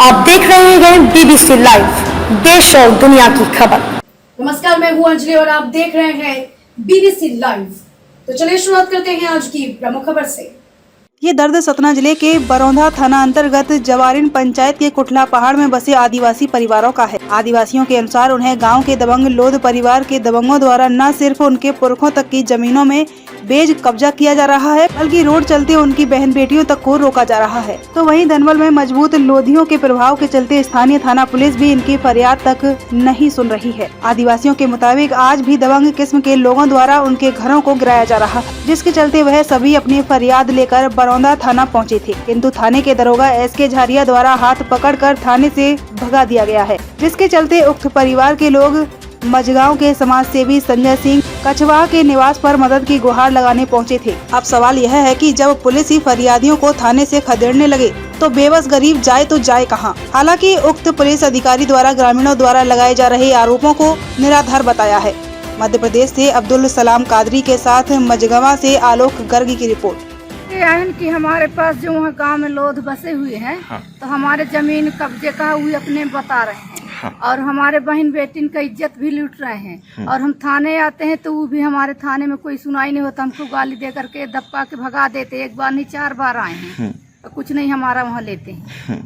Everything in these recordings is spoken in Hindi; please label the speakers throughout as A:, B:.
A: आप देख रहे हैं बीबीसी लाइव, देश और दुनिया की खबर।
B: नमस्कार, मैं हूं अंजलि और आप देख रहे हैं बीबीसी लाइव। तो चलिए शुरुआत करते हैं आज की प्रमुख खबर से।
C: ये दर्द सतना जिले के बरौंधा थाना अंतर्गत जवारिन पंचायत के कुठला पहाड़ में बसे आदिवासी परिवारों का है। आदिवासियों के अनुसार उन्हें गांव के दबंग लोध परिवार के दबंगों द्वारा न सिर्फ उनके पुरखों तक की जमीनों में बेज कब्जा किया जा रहा है, बल्कि रोड चलते उनकी बहन बेटियों तक को रोका जा रहा है। तो वहीं धनबल में मजबूत लोधियों के प्रभाव के चलते स्थानीय थाना पुलिस भी इनकी फरियाद तक नहीं सुन रही है। आदिवासियों के मुताबिक आज भी दबंग किस्म के लोगों द्वारा उनके घरों को गिराया जा रहा है, जिसके चलते वह सभी अपनी फरियाद लेकर बरौंधा थाना पहुंचे थे, किंतु थाने के दरोगा SK झारिया द्वारा हाथ पकड़कर थाने से भगा दिया गया है, जिसके चलते उक्त परिवार के लोग मझगांव के समाज सेवी संजय सिंह कछवाहा के निवास पर मदद की गुहार लगाने पहुंचे थे। अब सवाल यह है कि जब पुलिस ही फरियादियों को थाने से खदेड़ने लगे तो बेबस गरीब जाए तो जाए कहां? हालांकि उक्त पुलिस अधिकारी द्वारा ग्रामीणों द्वारा लगाए जा रहे आरोपों को निराधार बताया है। मध्य प्रदेश से अब्दुल सलाम कादरी के साथ मझगांव से आलोक गर्ग की रिपोर्ट।
D: कि हमारे पास जो वहाँ गांव में लोध बसे हुए हैं, हाँ। तो हमारे जमीन कब्जे का हुए अपने बता रहे हैं, हाँ। और हमारे बहन बेटिन का इज्जत भी लूट रहे हैं, हाँ। और हम थाने आते हैं तो वो भी हमारे थाने में कोई सुनाई नहीं होता, हमको गाली दे करके दबका के भगा देते। एक बार नहीं 4 बार आए हैं, तो कुछ नहीं हमारा वहाँ लेते हैं।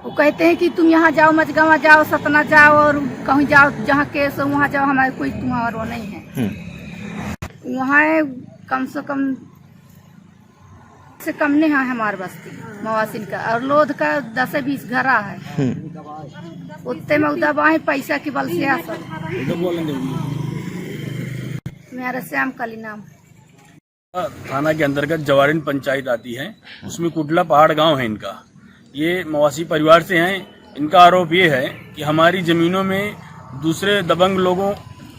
D: वो कहते हैं कि तुम यहाँ जाओ, मझगांव जाओ, सतना जाओ और कहीं जाओ जहाँ केस हो वहाँ जाओ, हमारे कोई तुम्हारा वो नहीं है। वहाँ कम से कम से कम नहीं है हमारे बस्ती मवासिन का, और लोध का 10 से 20 घर है। उतने में उदबाए पैसा की बल से मेरा श्याम काली नाम।
E: थाना के अंतर्गत जवारिन पंचायत आती है, उसमें कुठला पहाड़ गांव है इनका। ये मवासी परिवार से हैं। इनका आरोप ये है कि हमारी जमीनों में दूसरे दबंग लोगों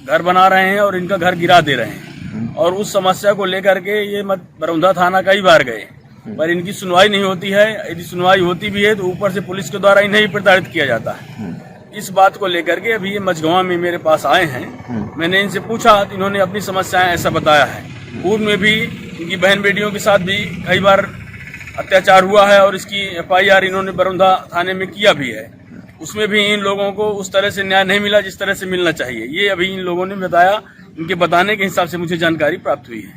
E: घर बना रहे हैं और इनका घर गिरा दे रहे हैं, और उस समस्या को लेकर के ये बरौंधा थाना कई बार गए, पर इनकी सुनवाई नहीं होती है। यदि सुनवाई होती भी है तो ऊपर से पुलिस के द्वारा इन्हें ही प्रताड़ित किया जाता है। इस बात को लेकर के अभी ये मझगांव में मेरे पास आए हैं। मैंने इनसे पूछा तो इन्होंने अपनी समस्याएं ऐसा बताया है। पूर्व में भी इनकी बहन बेटियों के साथ भी कई बार अत्याचार हुआ है और इसकी FIR इन्होंने बरौंधा थाने में किया भी है। उसमें भी इन लोगों को उस तरह से न्याय नहीं मिला जिस तरह से मिलना चाहिए। ये अभी इन लोगों ने बताया, इनके बताने के हिसाब से मुझे जानकारी प्राप्त हुई है।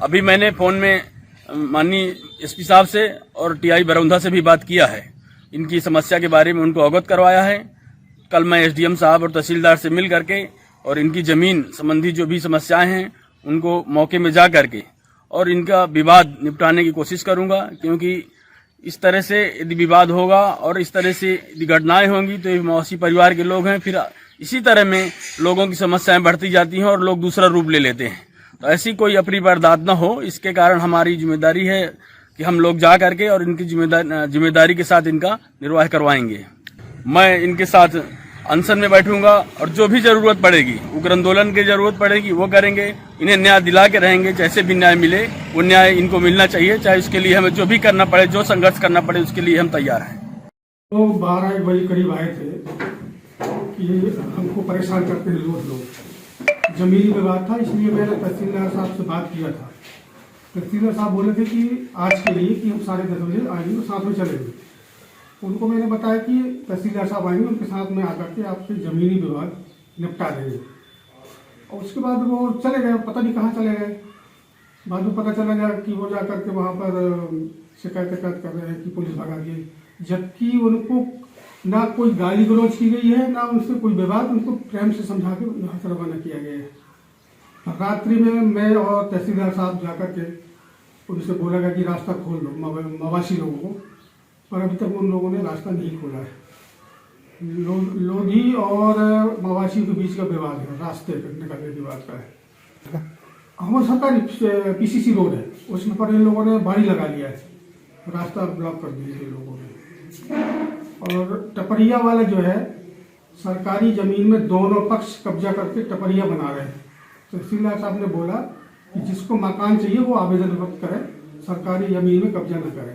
E: अभी मैंने फोन में माननीय SP साहब से और TI बरौंधा से भी बात किया है। इनकी समस्या के बारे में उनको अवगत करवाया है। कल मैं SDM साहब और तहसीलदार से मिल करके और इनकी जमीन संबंधी जो भी समस्याएं हैं उनको मौके में जा करके और इनका विवाद निपटाने की कोशिश करूंगा, क्योंकि इस तरह से यदि विवाद होगा और इस तरह से यदि घटनाएं होंगी तो ये मवासी परिवार के लोग हैं, फिर इसी तरह में लोगों की समस्याएं बढ़ती जाती हैं और लोग दूसरा रूप ले लेते हैं। तो ऐसी कोई अप्रिय वारदात न हो, इसके कारण हमारी जिम्मेदारी है कि हम लोग जा करके और इनकी जिम्मेदारी के साथ इनका निर्वाह करवाएंगे। मैं इनके साथ अनशन में बैठूंगा और जो भी जरूरत पड़ेगी, उग्र आंदोलन की जरूरत पड़ेगी वो करेंगे। इन्हें न्याय दिला के रहेंगे, जैसे भी न्याय मिले वो न्याय इनको मिलना चाहिए, चाहे उसके लिए हमें जो भी करना पड़े, जो संघर्ष करना पड़े, उसके लिए हम तैयार हैं।
F: तो 12-1 बजे करीब आए थे कि हमको परेशान करते हैं लोग। जमीन विवाद था, इसलिए मैंने तहसीलदार साहब से बात किया था। तहसीलदार साहब बोले थे कि आज के लिए कि हम 10:30 बजे आएंगे और साथ में चलेंगे। उनको मैंने बताया कि तहसीलदार साहब आएंगे, उनके साथ में आकर के आपके जमीनी विवाद निपटा देंगे। और उसके बाद वो चले गए, पता नहीं कहाँ चले गए। बाद में पता चला गया कि वो जाकर के वहाँ पर शिकायत कर रहे हैं कि पुलिस भगा दी, जबकि उनको ना कोई गाली गलौज की गई है, ना उनसे कोई विवाद, उनको प्रेम से समझा के यहाँ से रवाना किया गया है। रात्रि में मैं और तहसीलदार साहब जाकर के उनसे बोला गया कि रास्ता खोल दो मवासी लोगों को, पर अभी तक उन लोगों ने रास्ता नहीं खोला है। लोधी और मवासी के बीच का विवाद है, रास्ते निकलने की बात का है। हमारे सरकारी PCC रोड है, उसमें पर इन लोगों ने बाड़ी लगा लिया है, रास्ता ब्लॉक कर दिया लोगों ने। और टपरिया वाला जो है, सरकारी जमीन में दोनों पक्ष कब्जा करके टपरिया बना रहे हैं। तहसीलदार साहब ने बोला कि जिसको मकान चाहिए वो आवेदन वक्त करे, सरकारी जमीन में कब्जा न करे।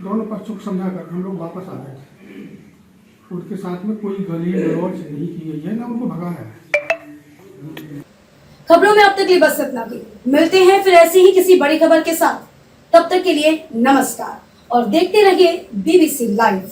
F: दोनों पक्षों को समझा कर हम लोग वापस आ गए थे। उनके साथ में कोई गाली गलौज नहीं की गई है, ना उनको भगा है।
B: खबरों में अब तक लिए बस इतना ही। मिलते हैं फिर ऐसी ही किसी बड़ी खबर के साथ। तब तक के लिए नमस्कार और देखते रहिए बीबीसी लाइव।